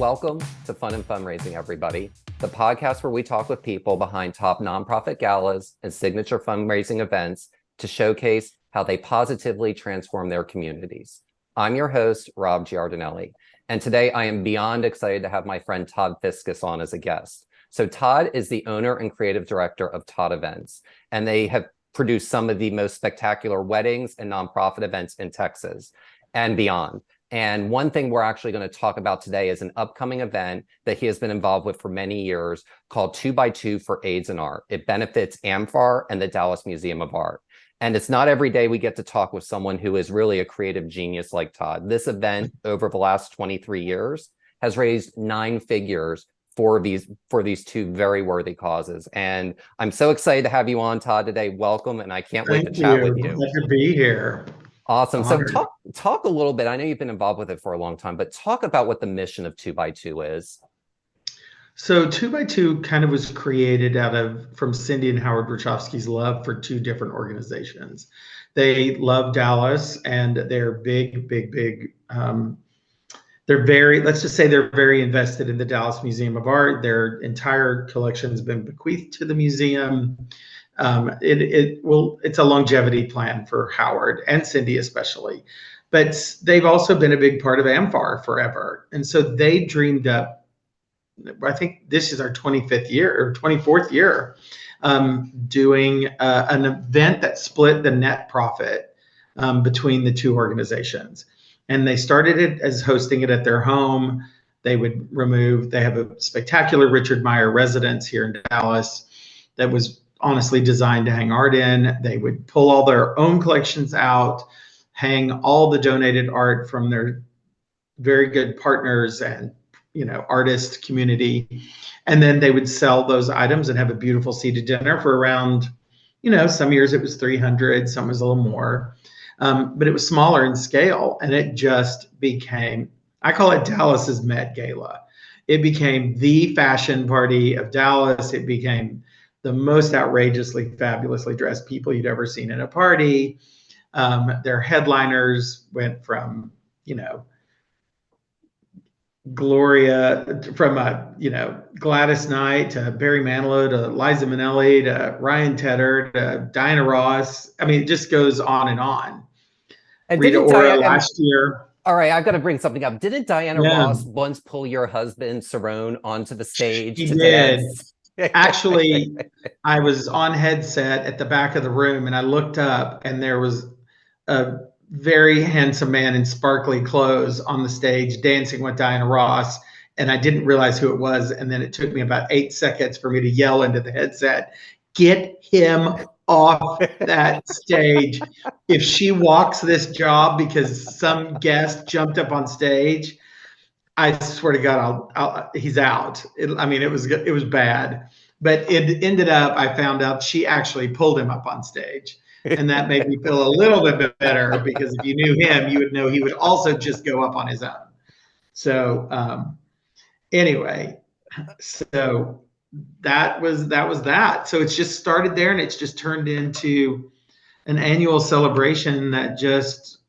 Welcome to Fun and Fundraising, everybody, the podcast where we talk with people behind top nonprofit galas and signature fundraising events to showcase how they positively transform their communities. I'm your host, Rob Giardinelli, and today I am beyond excited to have my friend Todd Fiscus on as a guest. So Todd is the owner and creative director of Todd Events, and they have produced some of the most spectacular weddings and nonprofit events in Texas and beyond. And one thing we're actually going to talk about today is an upcoming event that he has been involved with for many years called 2x2 for AIDS and Art. It benefits AMFAR and the Dallas Museum of Art. And it's not every day we get to talk with someone who is really a creative genius like Todd. This event over the last 23 years has raised 9 figures for these two very worthy causes. And I'm so excited to have you on, Todd, today. Welcome. And I can't wait to chat with you. Glad to be here. Awesome. So talk a little bit. I know you've been involved with it for a long time, but talk about what the mission of 2x2 is. So 2x2 kind of was created from Cindy and Howard Wachowski's love for 2 different organizations. They love Dallas and they're big. They're very invested in the Dallas Museum of Art. Their entire collection has been bequeathed to the museum. It's a longevity plan for Howard and Cindy especially, but they've also been a big part of AMFAR forever. And so they dreamed up, I think this is our 25th year or 24th year, doing an event that split the net profit between the 2 organizations. And they started it as hosting it at their home. They have a spectacular Richard Meyer residence here in Dallas that was honestly designed to hang art in. They would pull all their own collections out, hang all the donated art from their very good partners and artist community, and then they would sell those items and have a beautiful seated dinner for around, some years it was 300, some was a little more, but it was smaller in scale, and it just became, I call it Dallas's Met Gala. It became the fashion party of Dallas. It became the most outrageously, fabulously dressed people you'd ever seen in a party. Their headliners went from, Gloria, from Gladys Knight to Barry Manilow to Liza Minnelli to Ryan Tedder to Diana Ross. I mean, it just goes on and on. And Rita Ora last year. All right, I've got to bring something up. Didn't Diana Ross once pull your husband, Cerrone, onto the stage? She did. Actually, I was on headset at the back of the room and I looked up and there was a very handsome man in sparkly clothes on the stage dancing with Diana Ross, and I didn't realize who it was. And then it took me about 8 seconds for me to yell into the headset, "Get him off that stage. If she walks this job because some guest jumped up on stage, I swear to God, he's out." It was bad, but it ended up, I found out she actually pulled him up on stage, and that made me feel a little bit better because if you knew him, you would know he would also just go up on his own. So anyway, so that was that. So it's just started there, and it's just turned into an annual celebration that just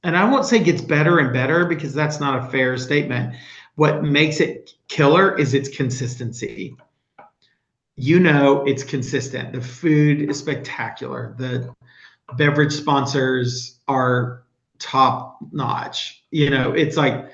and I won't say gets better and better because that's not a fair statement. What makes it killer is its consistency. It's consistent. The food is spectacular. The beverage sponsors are top notch. It's like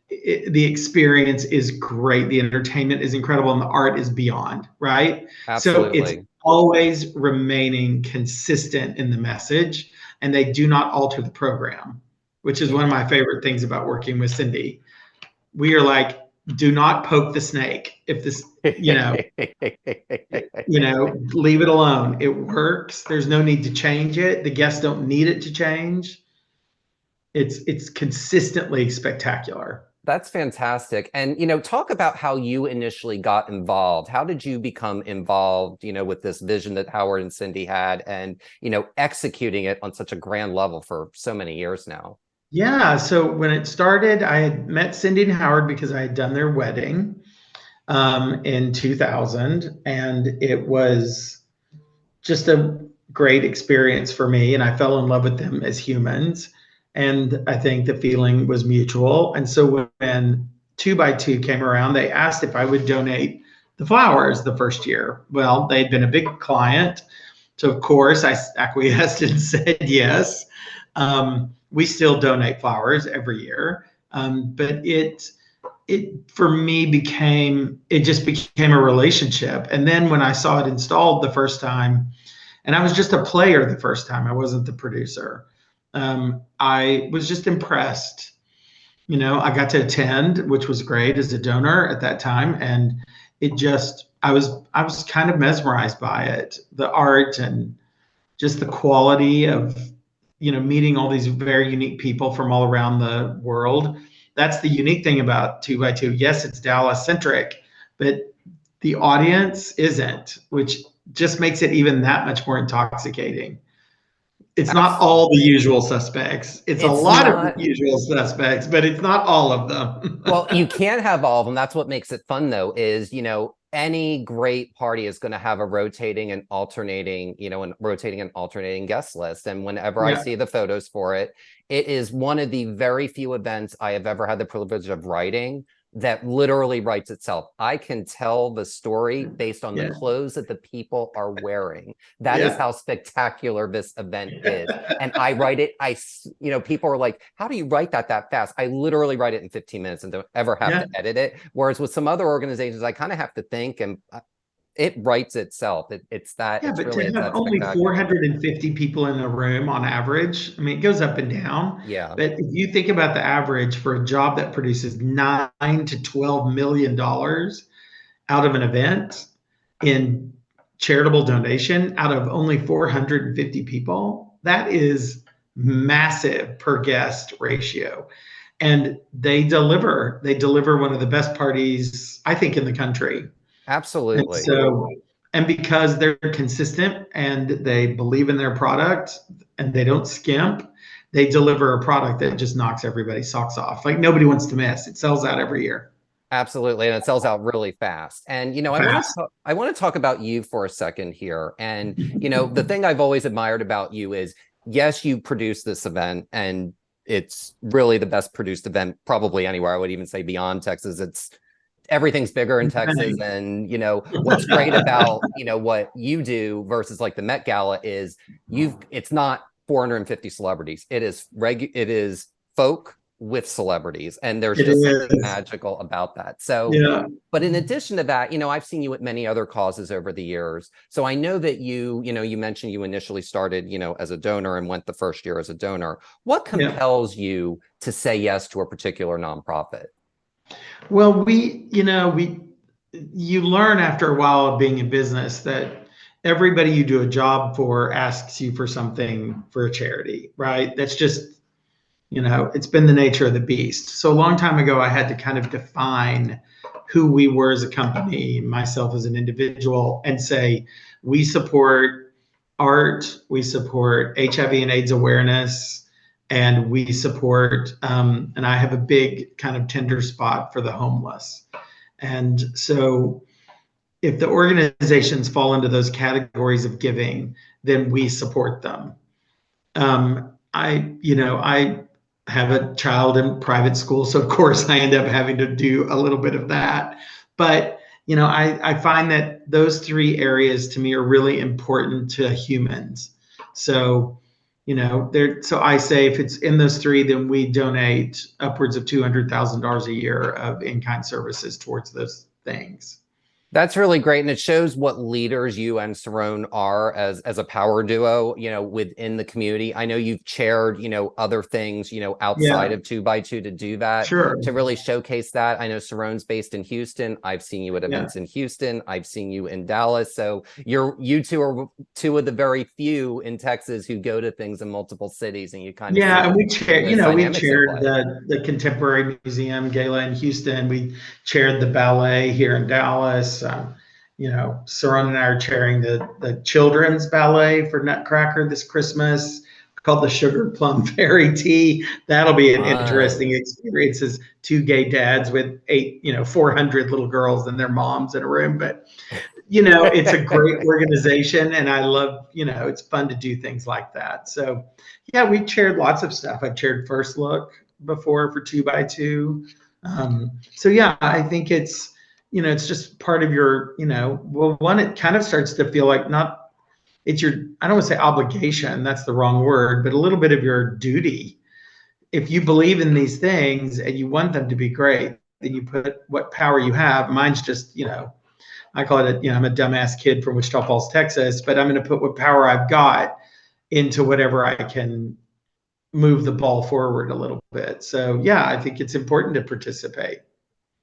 the experience is great. The entertainment is incredible and the art is beyond, right? Absolutely. So it's always remaining consistent in the message, and they do not alter the program, which is one of my favorite things about working with Cindy. We are like, do not poke the snake. If this, leave it alone. It works. There's no need to change it. The guests don't need it to change. It's consistently spectacular. That's fantastic. And, talk about how you initially got involved. How did you become involved, with this vision that Howard and Cindy had and, executing it on such a grand level for so many years now? Yeah. So when it started, I had met Cindy and Howard because I had done their wedding in 2000. And it was just a great experience for me. And I fell in love with them as humans. And I think the feeling was mutual. And so when 2x2 came around, they asked if I would donate the flowers the first year. Well, they'd been a big client. So, of course, I acquiesced and said yes. We still donate flowers every year. But it for me just became a relationship. And then when I saw it installed the first time, and I was just a player the first time, I wasn't the producer. I was just impressed. I got to attend, which was great as a donor at that time, and I was kind of mesmerized by it, the art and just the quality of meeting all these very unique people from all around the world. That's the unique thing about 2x2. Yes, it's Dallas centric, but the audience isn't, which just makes it even that much more intoxicating. It's not all the usual suspects. It's a It's lot of not. usual suspects, but it's not all of them. Well, you can't have all of them. That's what makes it fun, though, is, any great party is going to have a rotating and alternating, guest list. And whenever I Yeah. see the photos for it, it is one of the very few events I have ever had the privilege of writing that literally writes itself. I can tell the story based on the Yeah. clothes that the people are wearing. That is Yeah. how spectacular this event is. And I write it. People are like, how do you write that fast? I literally write it in 15 minutes and don't ever have Yeah. to edit it. Whereas with some other organizations, I kind of have to think, and it writes itself. It's that. Yeah, It's but to really, it's have that only spectacular. 450 people in a room on average, I mean, it goes up and down. Yeah, But if you think about the average for a job that produces $9 to $12 million out of an event in charitable donation out of only 450 people, that is massive per guest ratio. And they deliver one of the best parties, I think, in the country. And absolutely. so, and because they're consistent and they believe in their product and they don't skimp, they deliver a product that just knocks everybody's socks off. Like nobody wants to miss. It sells out every year. Absolutely, and it sells out really fast. And Fast. I want to talk about you for a second here. And the thing I've always admired about you is, yes, you produce this event, and it's really the best produced event probably anywhere. I would even say beyond Texas. It's everything's bigger in Texas, and what's great about what you do versus like the Met Gala is it's not 450 celebrities. It is folk with celebrities, and there's It just something is. magical about that. So, Yeah. but in addition to that, I've seen you at many other causes over the years. So I know that you mentioned you initially started, as a donor and went the first year as a donor. What Yeah. compels you to say yes to a particular nonprofit? Well, you learn after a while of being in business that everybody you do a job for asks you for something for a charity, right? That's just, it's been the nature of the beast. So a long time ago, I had to kind of define who we were as a company, myself as an individual, and say, we support art, we support HIV and AIDS awareness, and we support, and I have a big kind of tender spot for the homeless. And so if the organizations fall into those categories of giving, then we support them. I have a child in private school, so of course I end up having to do a little bit of that. But I find that those three areas to me are really important to humans. So so I say if it's in those three, then we donate upwards of $200,000 a year of in-kind services towards those things. That's really great. And it shows what leaders you and Saron are as a power duo, within the community. I know you've chaired, other things, outside Yeah, of 2x2 to do that, sure. to really showcase that. I know Saron's based in Houston. I've seen you at Yeah. events in Houston. I've seen you in Dallas. So you two are two of the very few in Texas who go to things in multiple cities, and you kind of Yeah, see and we chaired, those we dynamics in chaired play. the Contemporary Museum Gala in Houston. We chaired the ballet here in Dallas. Saron and I are chairing the children's ballet for Nutcracker this Christmas called the Sugar Plum Fairy Tea. That'll be an interesting Fun. experience as two gay dads with 400 little girls and their moms in a room. But it's a great organization, and I love, it's fun to do things like that. So, yeah, we chaired lots of stuff. I've chaired First Look before for 2x2. So yeah, I think it's just part of your, well, one, it kind of starts to feel like not, it's your, I don't want to say obligation, that's the wrong word, but a little bit of your duty. If you believe in these things and you want them to be great, then you put what power you have. Mine's just, I call it, I'm a dumbass kid from Wichita Falls, Texas, but I'm going to put what power I've got into whatever I can move the ball forward a little bit. So yeah, I think it's important to participate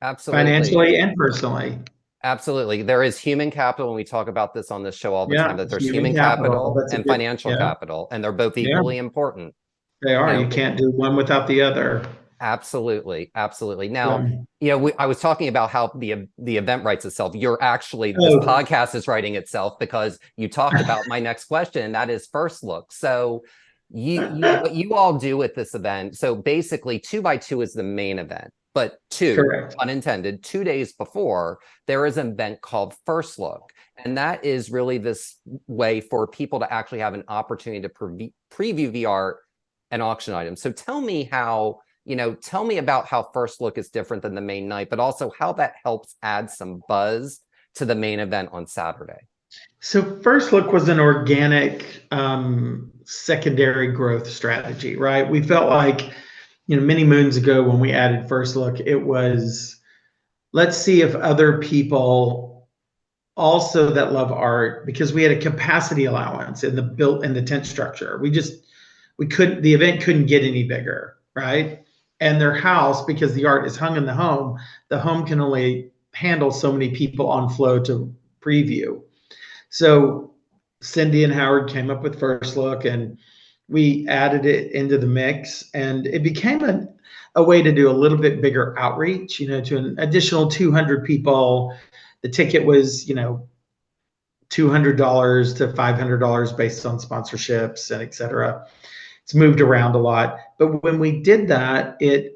Absolutely. financially and personally. Absolutely. There is human capital, and we talk about this on this show all the Yeah, time, that there's human human capital. capital That's a and good, financial yeah, capital, and they're both yeah, equally important. they You are. You know, can't do one without the other. absolutely, absolutely. Now, So, I was talking about how the event writes itself. You're actually, this oh, podcast is writing itself because you talked about my next question, and that is First Look. So what you all do with this event, so basically 2x2 is the main event, but correct. unintended, 2 days before, there is an event called First Look. And that is really this way for people to actually have an opportunity to preview VR and auction items. So tell me tell me about how First Look is different than the main night, but also how that helps add some buzz to the main event on Saturday. So First Look was an organic secondary growth strategy, right? We felt like, many moons ago when we added First Look, it was, let's see if other people also that love art, because we had a capacity allowance in the tent structure. We couldn't, the event couldn't get any bigger, right? And their house, because the art is hung in the home can only handle so many people on flow to preview. So Cindy and Howard came up with First Look, and we added it into the mix, and it became a way to do a little bit bigger outreach, to an additional 200 people. The ticket was, $200 to $500 based on sponsorships and et cetera. It's moved around a lot. But when we did that, it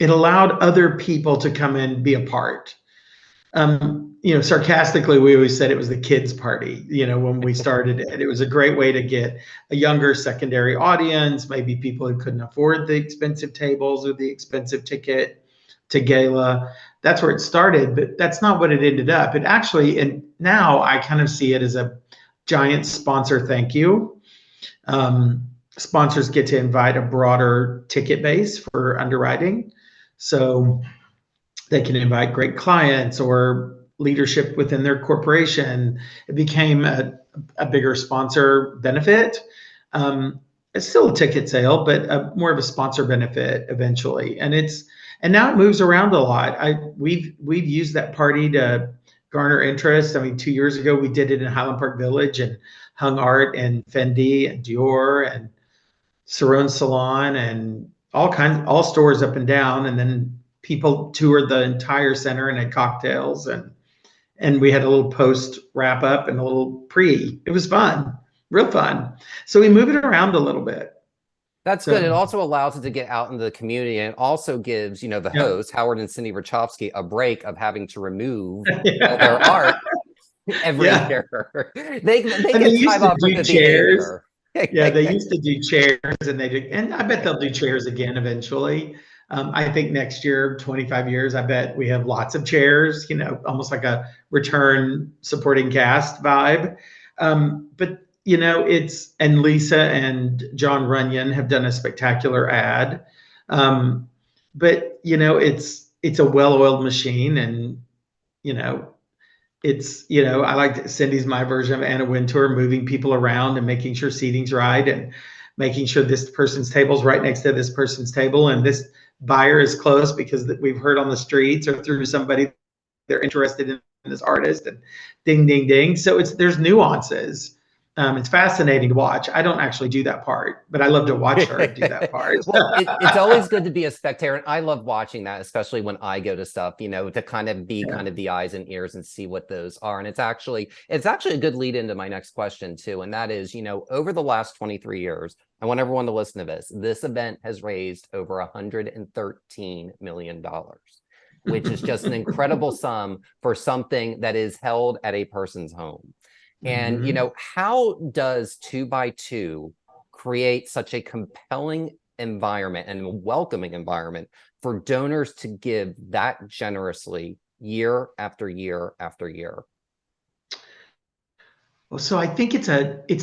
allowed other people to come in and be a part. Sarcastically, we always said it was the kids' party, when we started it. It was a great way to get a younger secondary audience, maybe people who couldn't afford the expensive tables or the expensive ticket to gala. That's where it started, but that's not what it ended up. It actually, and now I kind of see it as a giant sponsor thank you. Sponsors get to invite a broader ticket base for underwriting. So they can invite great clients or leadership within their corporation. It became a bigger sponsor benefit. It's still a ticket sale, but more of a sponsor benefit eventually. And now it moves around a lot. We've used that party to garner interest. I mean, 2 years ago we did it in Highland Park Village and hung art and Fendi and Dior and Cerrone Salon and all stores up and down. And then people toured the entire center and had cocktails, and we had a little post wrap up and a little pre. It was fun, real fun. So we move it around a little bit. That's good. It So also allows it to get out into the community, and it also gives, the yeah. host, Howard and Cindy Rachofsky, a break of having to remove all their art Yeah. every Yeah. year. They And they get used time to off for do the chairs. behavior. Yeah, they used to do chairs, and I bet they'll do chairs again eventually. I think next year, 25 years, I bet we have lots of chairs, almost like a return supporting cast vibe. But and Lisa and John Runyon have done a spectacular ad. But it's a well-oiled machine, and you know, I like Cindy's my version of Anna Wintour, moving people around and making sure seating's right and making sure this person's table is right next to this person's table and this buyer is close because we've heard on the streets or through somebody they're interested in this artist, and ding ding ding. So there's nuances. It's fascinating to watch. I don't actually do that part, but I love to watch her do that part. Well, it's always good to be a spectator, and I love watching that, especially when I go to stuff, to kind of be Yeah. kind of the eyes and ears and see what those are. And it's actually a good lead into my next question too, and that is, over the last 23 years, I want everyone to listen to this. This event has raised over $113 million. which is just an incredible sum for something that is held at a person's home. And, Mhm. how does 2x2 create such a compelling environment and a welcoming environment for donors to give that generously year after year after year? Well, so I think it's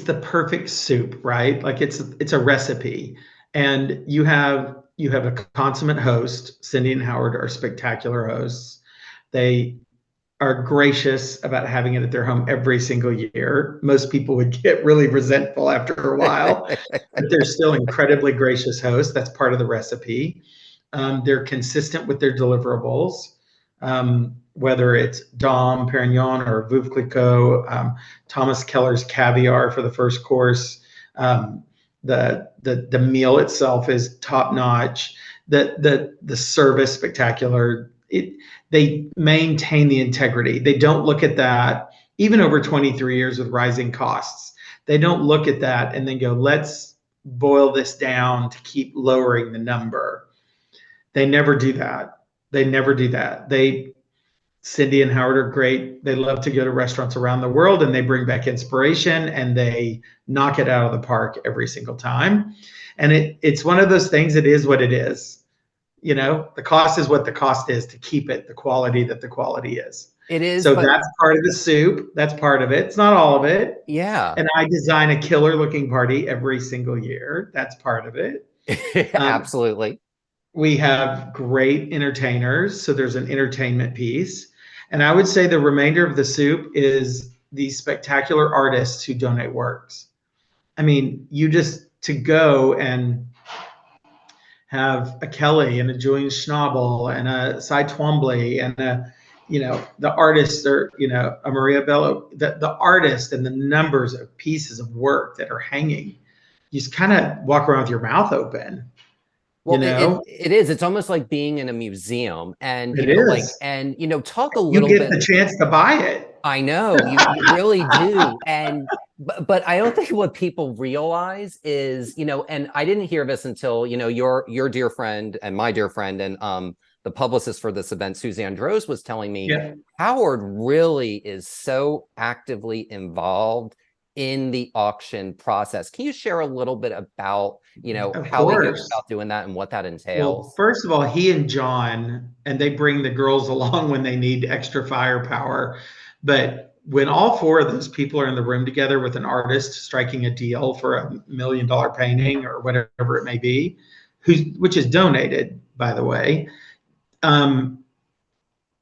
the perfect soup, right? Like it's a recipe. And you have a consummate host. Cindy and Howard are spectacular hosts. They are gracious about having it at their home every single year. Most people would get really resentful after a while, but they're still incredibly gracious hosts. That's part of the recipe. They're consistent with their deliverables, whether it's Dom Perignon or Veuve Clicquot, Thomas Keller's caviar for the first course. The meal itself is top notch. The service spectacular. They maintain the integrity. They don't look at that even over 23 years with rising costs. They don't look at that and then go, let's boil this down to keep lowering the number. They never do that. They never do that. Cindy and Howard are great. They love to go to restaurants around the world and they bring back inspiration and they knock it out of the park every single time. And it's one of those things, it is what it is. The cost is what the cost is to keep it the quality that the quality is. It is, So but that's part of the soup. That's part of it. It's not all of it. yeah, And I design a killer looking party every single year. That's part of it. Um, absolutely. we have great entertainers. So there's an entertainment piece. And I would say the remainder of the soup is these spectacular artists who donate works. I mean, you just to go and have a Kelly and a Julian Schnabel and a Cy Twombly and the artists are, a Maria Bello, the artist and the numbers of pieces of work that are hanging. You just kind of walk around with your mouth open, you Well, know? it is. It's almost like being in a museum, and It is. talk a You little get bit. the chance to buy it. I know you really do, and but I don't think what people realize is, and I didn't hear this until your dear friend and my dear friend and the publicist for this event, Suzanne Droz, was telling me Yeah. Howard really is so actively involved in the auction process. Can you share a little bit about Of how he goes course. about doing that and what that Well, entails? first of all, he and John, and they bring the girls along when they need extra firepower. But when all four of those people are in the room together with an artist striking a deal for $1 million painting or whatever it may be, which is donated, by the way, um,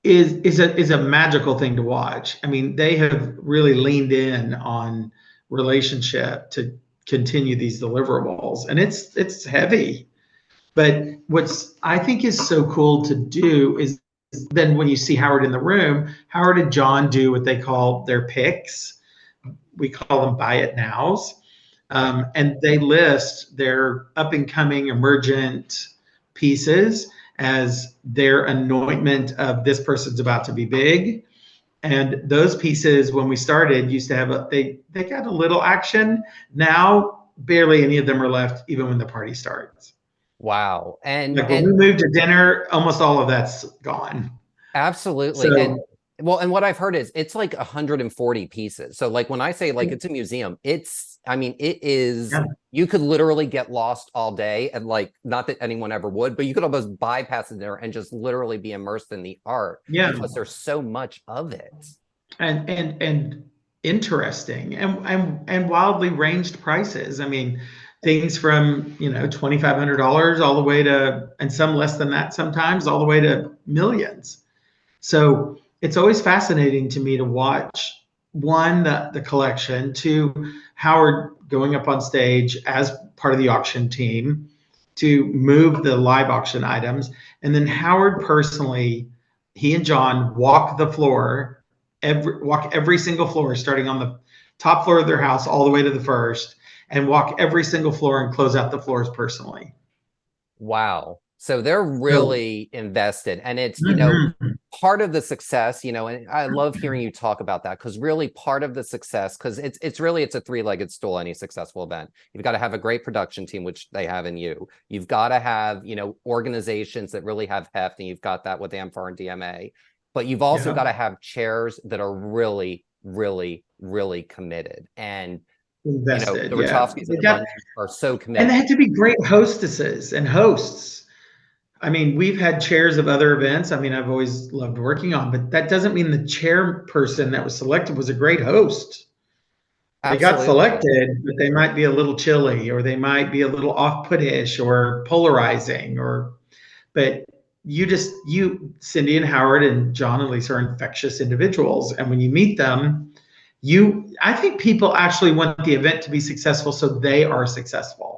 is a magical thing to watch. I mean, they have really leaned in on relationship to continue these deliverables, and it's heavy. But what's I think is so cool to do is then when you see Howard in the room, Howard and John do what they call their picks. We call them buy it nows. And they list their up and coming emergent pieces as their anointment of this person's about to be big. And those pieces, when we started, used to have they got a little action. Now barely any of them are left, even when the party starts. Wow. And Like when we moved to dinner, almost all of that's gone. absolutely. And So well, and what I've heard is it's like 140 pieces. So like when I say like it's a museum, I mean, it is, yeah, you could literally get lost all day, and like, not that anyone ever would, but you could almost bypass it there and just literally be immersed in the art yeah, because there's so much of it. and interesting and wildly ranged prices. I mean, things from $2,500 all the way to, and some less than that sometimes, all the way to millions. So it's always fascinating to me to watch one, the collection, two, Howard going up on stage as part of the auction team to move the live auction items. And then Howard personally, he and John walk the floor, walk every single floor, starting on the top floor of their house all the way to the first, and walk every single floor and close out the floors personally. Wow. So they're So, really invested. And it's, mhm. part of the success, and I love hearing you talk about that, because really part of the success, because it's a three-legged stool, any successful event. You've got to have a great production team, which they have in you. You've got to have, organizations that really have heft, and you've got that with AmFAR and DMA. But you've also got to have chairs that are really, really, really committed. And Invested, the yeah. Wachowskis and the Bunches are so committed. And they had to be great hostesses and hosts. I mean, we've had chairs of other events. I mean, I've always loved working on, but that doesn't mean the chairperson that was selected was a great host. They got Absolutely. selected, but they might be a little chilly, or they might be a little off-put-ish or polarizing, but Cindy and Howard and John and Lisa are infectious individuals. And when you meet them, I think people actually want the event to be successful, so they are successful.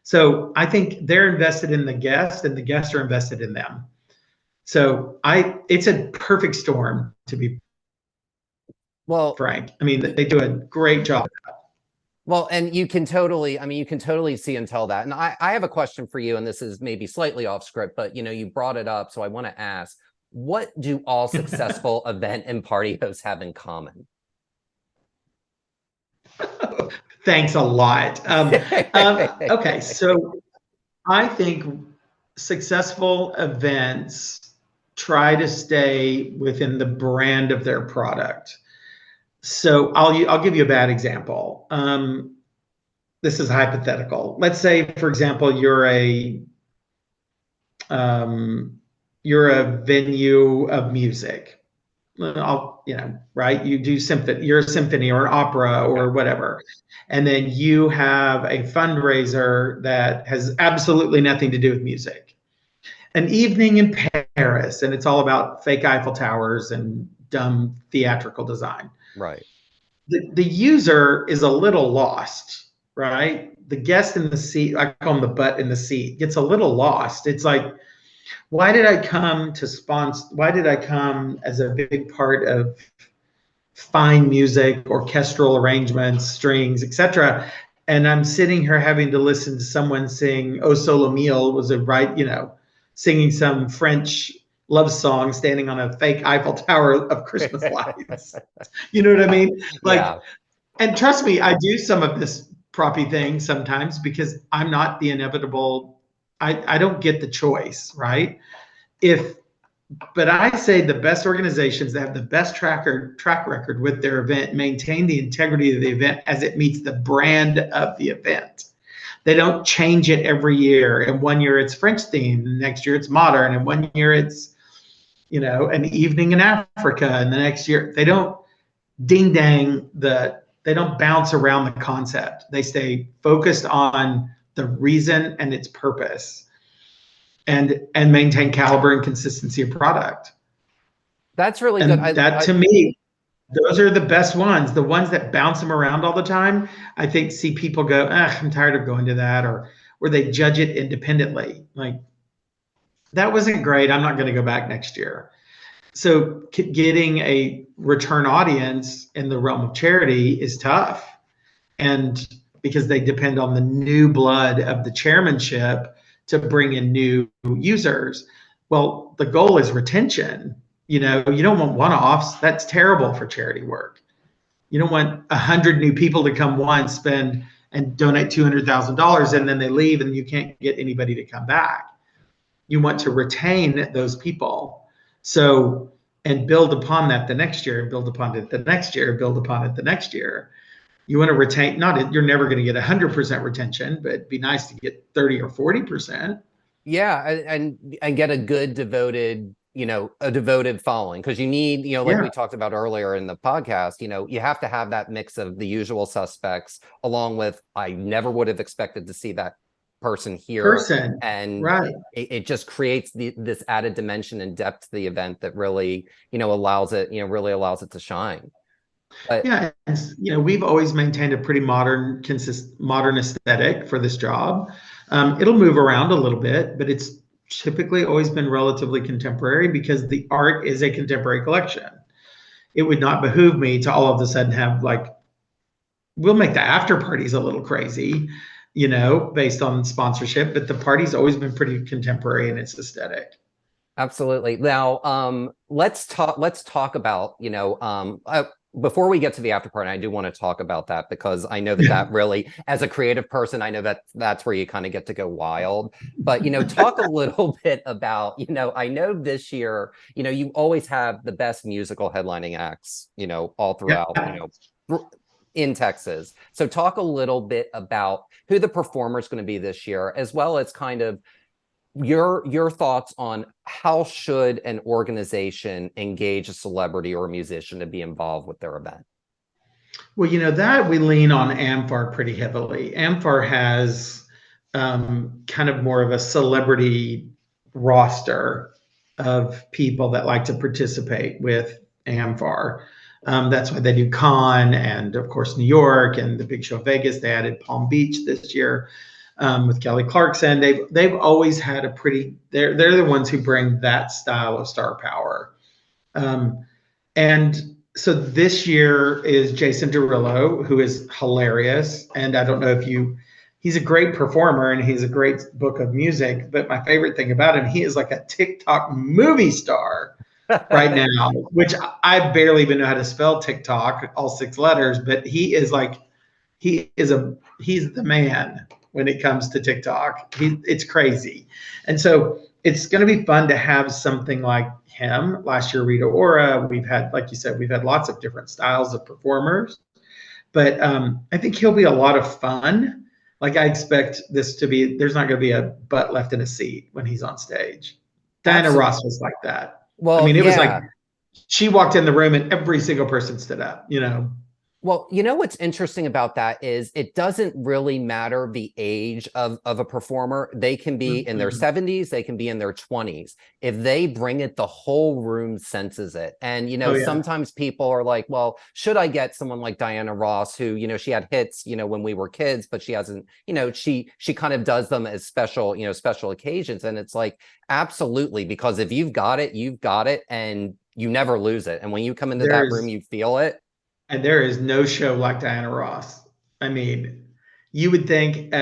So I think they're invested in the guest, and the guests are invested in them. So it's a perfect storm, to be frank. I mean, they do a great job. Well, and you can totally see and tell that. And I have a question for you, and this is maybe slightly off script, but you brought it up, so I want to ask, what do all successful event and party hosts have in common? Thanks a lot. Okay, so I think successful events try to stay within the brand of their product. So I'll give you a bad example. This is hypothetical. Let's say, for example, you're a venue of music. Right? You do symphony, you're a symphony or an opera or whatever. And then you have a fundraiser that has absolutely nothing to do with music. An evening in Paris, and it's all about fake Eiffel Towers and dumb theatrical design. Right. The user is a little lost, right? The guest in the seat, I call them the butt in the seat, gets a little lost. It's like, why did I come to sponsor? Why did I come as a big part of fine music, orchestral arrangements, strings, etc.? And I'm sitting here having to listen to someone sing "O Sole Mio," singing some French love song, standing on a fake Eiffel Tower of Christmas lights. You know what I mean? And trust me, I do some of this proppy thing sometimes because I'm not the inevitable. I don't get the choice, right? But I say the best organizations that have the best track record with their event maintain the integrity of the event as it meets the brand of the event. They don't change it every year. And one year it's French themed, and next year it's modern, and one year it's an evening in Africa, and the next year they don't they don't bounce around the concept. They stay focused on the reason and its purpose, and maintain caliber and consistency of product. That's really good. To me, those are the best ones. The ones that bounce them around all the time, I think, see people go, I'm tired of going to that, or they judge it independently. Like, that wasn't great, I'm not going to go back next year. So getting a return audience in the realm of charity is tough. And because they depend on the new blood of the chairmanship to bring in new users. Well, the goal is retention. You don't want one-offs. That's terrible for charity work. You don't want 100 new people to come once, spend and donate $200,000, and then they leave and you can't get anybody to come back. You want to retain those people. So, and build upon that the next year, and build upon it the next year, build upon it the next year. You want to retain, you're never going to get 100% retention, but it'd be nice to get 30 or 40%. Yeah, and get a good devoted following, because you need, like we talked about earlier in the podcast, you have to have that mix of the usual suspects, along with, I never would have expected to see that person here. And right. It just creates this added dimension and depth to the event that really, allows it to shine. But, we've always maintained a pretty modern aesthetic for this job. It'll move around a little bit, but it's typically always been relatively contemporary because the art is a contemporary collection. It would not behoove me to all of a sudden have, we'll make the after parties a little crazy, based on sponsorship, but the party's always been pretty contemporary in its aesthetic. Absolutely. Now, let's talk about, before we get to the after party, I do want to talk about that because I know that Yeah. that really, as a creative person, I know that that's where you kind of get to go wild. But, talk a little bit about, I know this year, you always have the best musical headlining acts, all throughout, Yeah. in Texas. So talk a little bit about who the performer is going to be this year, as well as kind of your thoughts on how should an organization engage a celebrity or a musician to be involved with their event. Well, that we lean on AmFAR pretty heavily. AmFAR has kind of more of a celebrity roster of people that like to participate with AmFAR. That's why they do Cannes and, of course, New York and the big show Vegas. They added Palm Beach this year with Kelly Clarkson. They've always had a pretty. They're the ones who bring that style of star power. Um, and so this year is Jason Derulo, who is hilarious. And I don't know if he's a great performer and he's a great book of music. But my favorite thing about him, he is like a TikTok movie star right now, which I barely even know how to spell TikTok, all 6 letters, but he's the man when it comes to TikTok. It's crazy. And so it's going to be fun to have something like him. Last year, Rita Ora, we've had, like you said, we've had lots of different styles of performers, but I think he'll be a lot of fun. Like I expect this to be, there's not going to be a butt left in a seat when he's on stage. Diana Absolutely. Ross was like that. I Well, mean, it was like yeah. she walked in the room and every single person stood up. Well, what's interesting about that is it doesn't really matter the age of a performer. They can be in their Mhm. 70s, they can be in their 20s. If they bring it, the whole room senses it. And Oh yeah. sometimes people are like, well, should I get someone like Diana Ross who, she had hits, when we were kids, but she hasn't, she kind of does them as special, special occasions. And it's like, absolutely, because if you've got it, you've got it, and you never lose it. And when you come into that room, There's you feel it. And there is no show like Diana Ross. I mean, you would think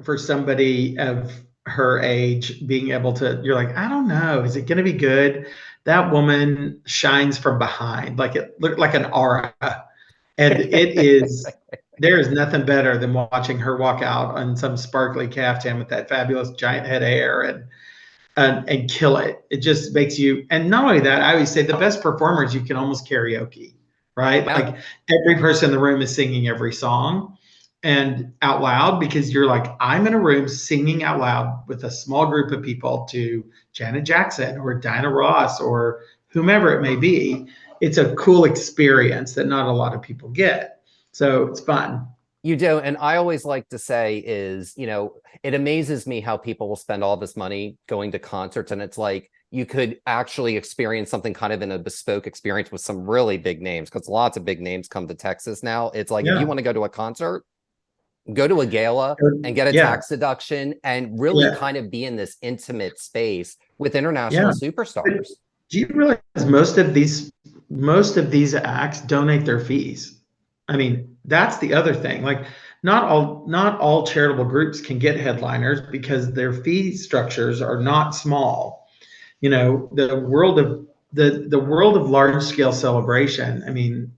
for somebody of her age being able to, you're like, I don't know, is it going to be good? That woman shines from behind, like it looked like an aura. And there is nothing better than watching her walk out on some sparkly caftan with that fabulous giant head of hair and kill it. It just makes you, and not only that, I always say the best performers you can almost karaoke, right? Yeah. Like every person in the room is singing every song and out loud because you're like, I'm in a room singing out loud with a small group of people to Janet Jackson or Diana Ross or whomever it may be. It's a cool experience that not a lot of people get. So it's fun. You do. And I always like to say is, it amazes me how people will spend all this money going to concerts. And it's like you could actually experience something kind of in a bespoke experience with some really big names, because lots of big names come to Texas now. It's like if you Yeah. want to go to a concert, go to a gala and get a Yeah. tax deduction and really Yeah. kind of be in this intimate space with international Yeah. But superstars. do you realize most of these acts donate their fees? I mean, that's the other thing. Like not all charitable groups can get headliners because their fee structures are not small. The world of large scale celebration. I mean,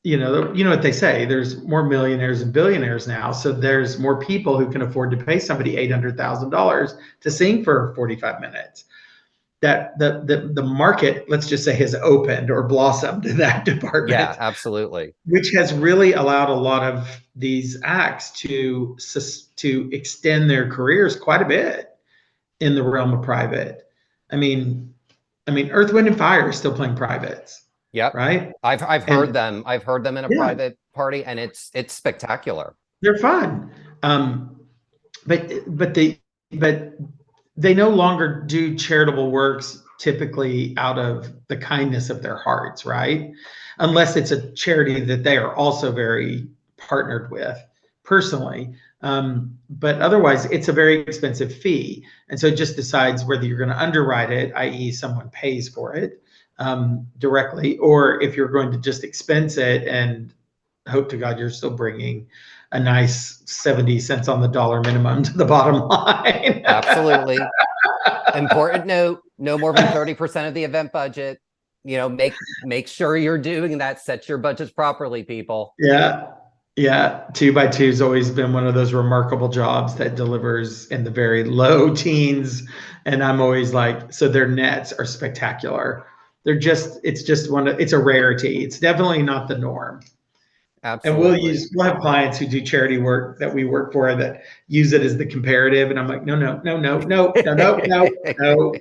you know what they say, there's more millionaires and billionaires now, so there's more people who can afford to pay somebody $800,000 to sing for 45 minutes. That the market, let's just say, has opened or blossomed in that Yeah, department, absolutely. which has really allowed a lot of these acts to extend their careers quite a bit in the realm of private. I mean, Earth, Wind, and Fire is still playing privates, Yep. right? I've heard And them. I've heard them in a yeah, private party, and it's spectacular. they're fun. Um, but they no longer do charitable works typically out of the kindness of their hearts, right? Unless it's a charity that they are also very partnered with personally. But otherwise, it's a very expensive fee. And so it just decides whether you're going to underwrite it, i.e., someone pays for it directly, or if you're going to just expense it and hope to God you're still bringing a nice 70 cents on the dollar minimum to the bottom line. Absolutely. Important note, no more than 30% of the event budget. Make sure you're doing that. Set your budgets properly, people. Yeah. Yeah. 2x2 has always been one of those remarkable jobs that delivers in the very low teens. And I'm always like, so their nets are spectacular. It's just it's a rarity. It's definitely not the norm. And Absolutely. we'll have clients who do charity work that we work for that use it as the comparative. And I'm like, no, no, no, no, no, no, no, no, no,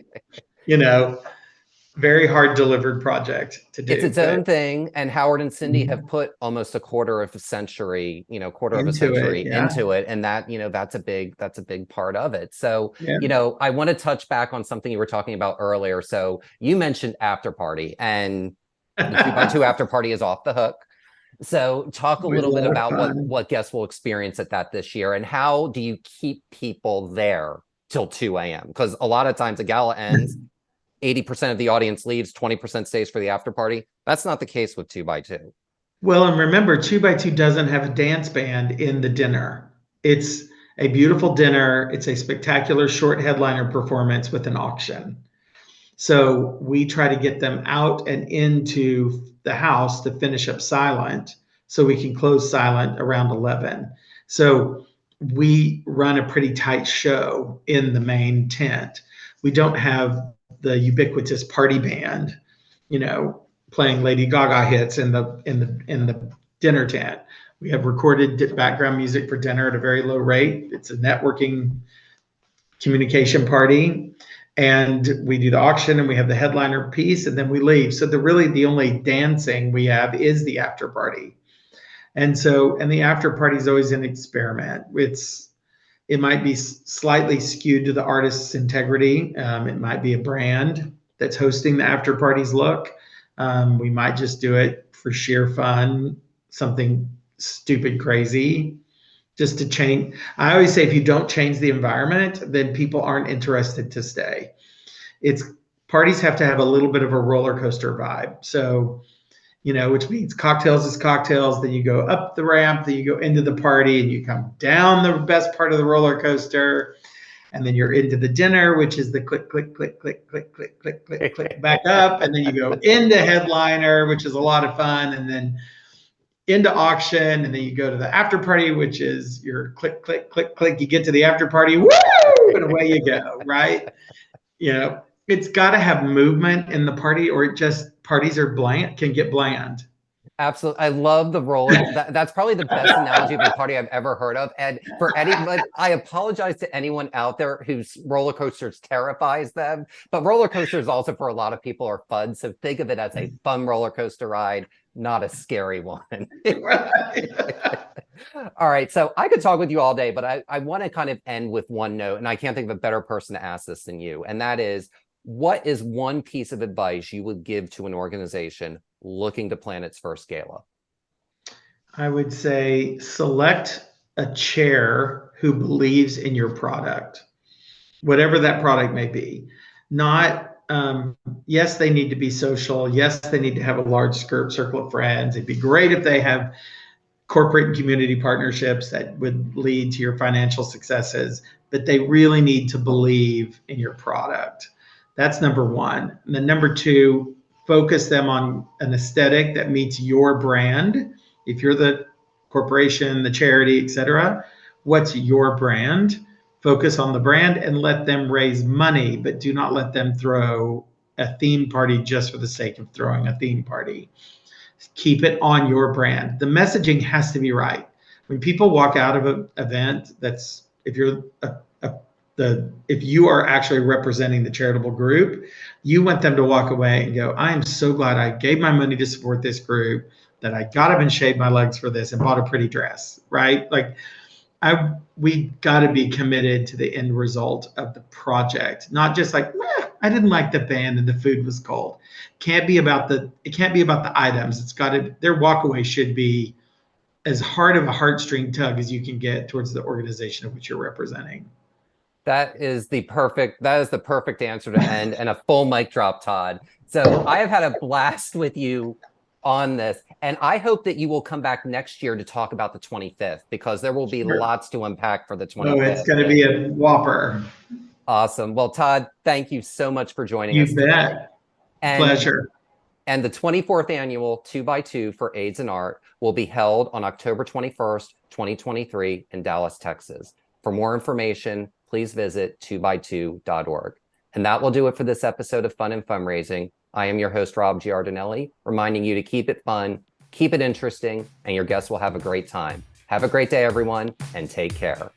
you know, very hard delivered project to It's do, its but own thing. And Howard and Cindy have put almost a quarter of a century into it. Yeah. into it. And that's a big part of it. So, Yeah. I want to touch back on something you were talking about earlier. So you mentioned after party, and the 2x2 after party is off the hook. So talk a Always a little bit lot of about fun. what guests will experience at that this year, and how do you keep people there till 2 a.m.? Because a lot of times a gala ends, 80% of the audience leaves, 20% stays for the after party. That's not the case with 2x2. Well, and remember, 2x2 doesn't have a dance band in the dinner. It's a beautiful dinner. It's a spectacular short headliner performance with an auction. So we try to get them out and into the house to finish up silent so we can close silent around 11. So we run a pretty tight show in the main tent. We don't have the ubiquitous party band, playing Lady Gaga hits in the dinner tent. We have recorded background music for dinner at a very low rate. It's a networking communication party, and we do the auction and we have the headliner piece and then we leave. So the only dancing we have is the after party. And the after party is always an experiment. It might be slightly skewed to the artist's integrity. It might be a brand that's hosting the after party's look. We might just do it for sheer fun, something stupid, crazy, just to change. I always say if you don't change the environment, then people aren't interested to stay. It's Parties have to have a little bit of a roller coaster vibe. So, which means cocktails is cocktails. Then you go up the ramp, then you go into the party, and you come down the best part of the roller coaster. And then you're into the dinner, which is the click, click, click, click, click, click, click, click, click back up. And then you go into headliner, which is a lot of fun. And then into auction. And then you go to the after party, which is your click, click, click, click. You get to the after party, woo, and away you go, right? It's got to have movement in the party, or parties are bland, can get bland. Absolutely. I love the roller. That's probably the best analogy of a party I've ever heard of. And for anyone, I apologize to anyone out there whose roller coasters terrifies them. But roller coasters also for a lot of people are fun. So think of it as a fun roller coaster ride, not a scary one. All right. So I could talk with you all day, but I want to kind of end with one note. And I can't think of a better person to ask this than you. And that is, what is one piece of advice you would give to an organization looking to plan its first gala? I would say select a chair who believes in your product, whatever that product may be. Not, yes, they need to be social. Yes, they need to have a large circle of friends. It'd be great if they have corporate and community partnerships that would lead to your financial successes, but they really need to believe in your product. That's number one. And then number two, focus them on an aesthetic that meets your brand. If you're the corporation, the charity, etc., what's your brand? Focus on the brand and let them raise money, but do not let them throw a theme party just for the sake of throwing a theme party. Keep it on your brand. The messaging has to be right. When people walk out of an event, if you are actually representing the charitable group, you want them to walk away and go, I am so glad I gave my money to support this group, that I got up and shaved my legs for this and bought a pretty dress, right? Like we got to be committed to the end result of the project, not just like, I didn't like the band and the food was cold. It can't be about the items. Their walkaway should be as hard of a heartstring tug as you can get towards the organization of which you're representing. That is the perfect answer to end, and a full mic drop, Todd. So I have had a blast with you on this, and I hope that you will come back next year to talk about the 25th, because there will be lots to unpack for the 25th. Oh, it's going to be a whopper. Awesome. Well, Todd, thank you so much for joining us You today. bet. And Pleasure. and the 24th annual 2x2 for AIDS and Art will be held on October 21st, 2023 in Dallas, Texas. For more information, please visit 2by2.org. And that will do it for this episode of Fun and Fundraising. I am your host, Rob Giardinelli, reminding you to keep it fun, keep it interesting, and your guests will have a great time. Have a great day, everyone, and take care.